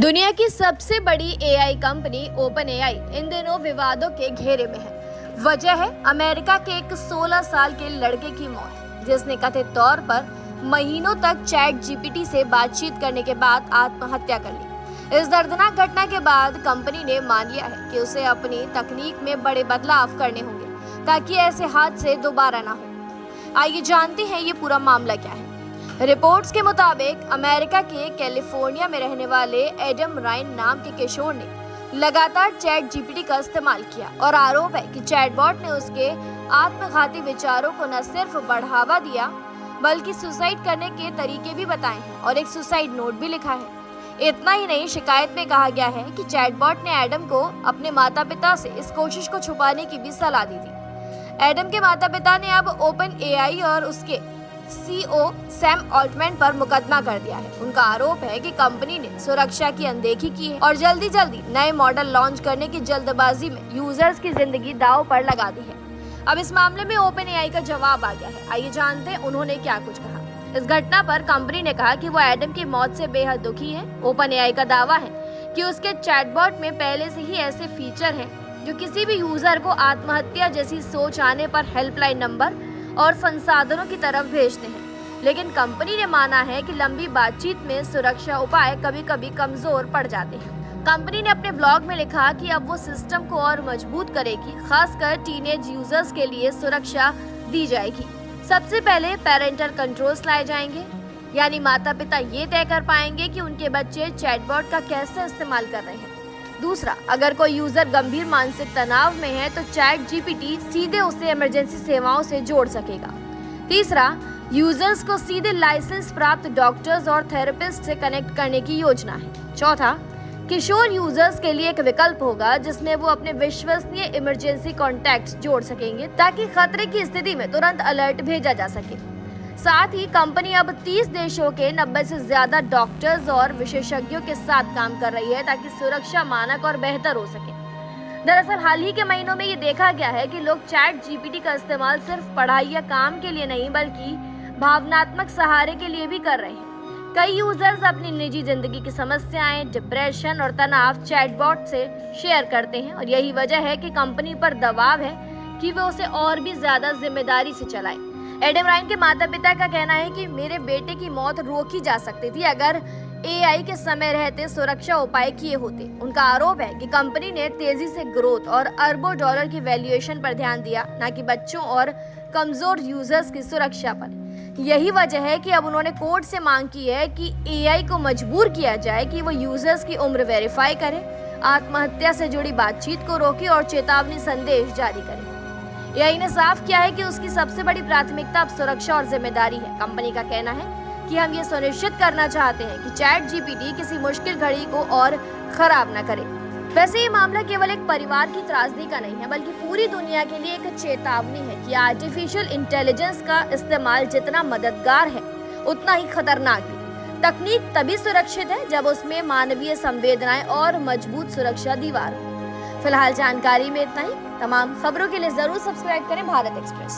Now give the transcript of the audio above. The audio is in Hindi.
दुनिया की सबसे बड़ी एआई कंपनी ओपन एआई इन दिनों विवादों के घेरे में है। वजह है अमेरिका के एक 16 साल के लड़के की मौत, जिसने कथित तौर पर महीनों तक चैट जीपीटी से बातचीत करने के बाद आत्महत्या कर ली। इस दर्दनाक घटना के बाद कंपनी ने मान लिया है कि उसे अपनी तकनीक में बड़े बदलाव करने होंगे ताकि ऐसे हादसे दोबारा ना हो। आइए जानते हैं ये पूरा मामला क्या है। रिपोर्ट्स के मुताबिक अमेरिका के कैलिफोर्निया में रहने वाले एडम राइन नाम के किशोर ने लगातार चैट जीपीटी का इस्तेमाल किया और आरोप है कि चैटबॉट ने उसके आत्मघाती विचारों को न सिर्फ बढ़ावा दिया बल्कि सुसाइड करने के तरीके भी बताए हैं और एक सुसाइड नोट भी लिखा है। इतना ही नहीं, शिकायत में कहा गया है कि चैटबॉट ने एडम को अपने माता पिता से इस कोशिश को छुपाने की भी सलाह दी थी। एडम के माता पिता ने अब ओपन एआई और उसके सीईओ सैम ऑल्टमैन पर मुकदमा कर दिया है। उनका आरोप है कि कंपनी ने सुरक्षा की अनदेखी की है और जल्दी नए मॉडल लॉन्च करने की जल्दबाजी में यूजर्स की जिंदगी दांव पर लगा दी है। अब इस मामले में ओपन एआई का जवाब आ गया है। आइए जानते हैं उन्होंने क्या कुछ कहा। इस घटना पर कंपनी ने कहा कि वो एडम की मौत से बेहद दुखी है। ओपन एआई का दावा है कि उसके चैटबॉट में पहले से ही ऐसे फीचर हैं जो किसी भी यूजर को आत्महत्या जैसी सोच आने पर हेल्पलाइन नंबर और संसाधनों की तरफ भेजते हैं। लेकिन कंपनी ने माना है कि लंबी बातचीत में सुरक्षा उपाय कभी कभी कमजोर पड़ जाते हैं। कंपनी ने अपने ब्लॉग में लिखा कि अब वो सिस्टम को और मजबूत करेगी, खासकर टीनेज यूजर्स के लिए सुरक्षा दी जाएगी। सबसे पहले पेरेंटल कंट्रोल्स लाए जाएंगे, यानी माता पिता ये तय कर पाएंगे कि उनके बच्चे चैटबॉट का कैसे इस्तेमाल कर रहे हैं। दूसरा, अगर कोई यूजर गंभीर मानसिक तनाव में है तो चैट जीपीटी सीधे उसे इमरजेंसी सेवाओं से जोड़ सकेगा। तीसरा, यूजर्स को सीधे लाइसेंस प्राप्त डॉक्टर्स और थेरेपिस्ट से कनेक्ट करने की योजना है। चौथा, किशोर यूजर्स के लिए एक विकल्प होगा जिसमें वो अपने विश्वसनीय इमरजेंसी कॉन्टैक्ट्स जोड़ सकेंगे ताकि खतरे की स्थिति में तुरंत अलर्ट भेजा जा सके। साथ ही कंपनी अब 30 देशों के 90 से ज्यादा डॉक्टर्स और विशेषज्ञों के साथ काम कर रही है ताकि सुरक्षा मानक और बेहतर हो सके। दरअसल हाल ही के महीनों में ये देखा गया है कि लोग चैट जीपीटी का इस्तेमाल सिर्फ पढ़ाई या काम के लिए नहीं बल्कि भावनात्मक सहारे के लिए भी कर रहे हैं। कई यूजर्स अपनी निजी जिंदगी की समस्याएं, डिप्रेशन और तनाव चैटबॉट से शेयर करते हैं और यही वजह है कि कंपनी पर दबाव है कि वे उसे और भी ज्यादा जिम्मेदारी से चलाए। एडम राइन के माता पिता का कहना है कि मेरे बेटे की मौत रोकी जा सकती थी अगर एआई के समय रहते सुरक्षा उपाय किए होते। उनका आरोप है कि कंपनी ने तेजी से ग्रोथ और अरबों डॉलर की वैल्यूएशन पर ध्यान दिया, न कि बच्चों और कमजोर यूजर्स की सुरक्षा पर। यही वजह है कि अब उन्होंने कोर्ट से मांग की है कि एआई को मजबूर किया जाए कि वो यूजर्स की उम्र वेरीफाई करे, आत्महत्या से जुड़ी बातचीत को रोके और चेतावनी संदेश जारी करे। एआई ने साफ किया है कि उसकी सबसे बड़ी प्राथमिकता अब सुरक्षा और जिम्मेदारी है। कंपनी का कहना है कि हम ये सुनिश्चित करना चाहते हैं कि चैट जीपीटी किसी मुश्किल घड़ी को और खराब न करे। वैसे ये मामला केवल एक परिवार की त्रासदी का नहीं है बल्कि पूरी दुनिया के लिए एक चेतावनी है कि आर्टिफिशियल इंटेलिजेंस का इस्तेमाल जितना मददगार है उतना ही खतरनाक भी। तकनीक तभी सुरक्षित है जब उसमें मानवीय संवेदनाएं और मजबूत सुरक्षा दीवार हो। फिलहाल जानकारी में इतना ही। तमाम खबरों के लिए जरूर सब्सक्राइब करें भारत एक्सप्रेस।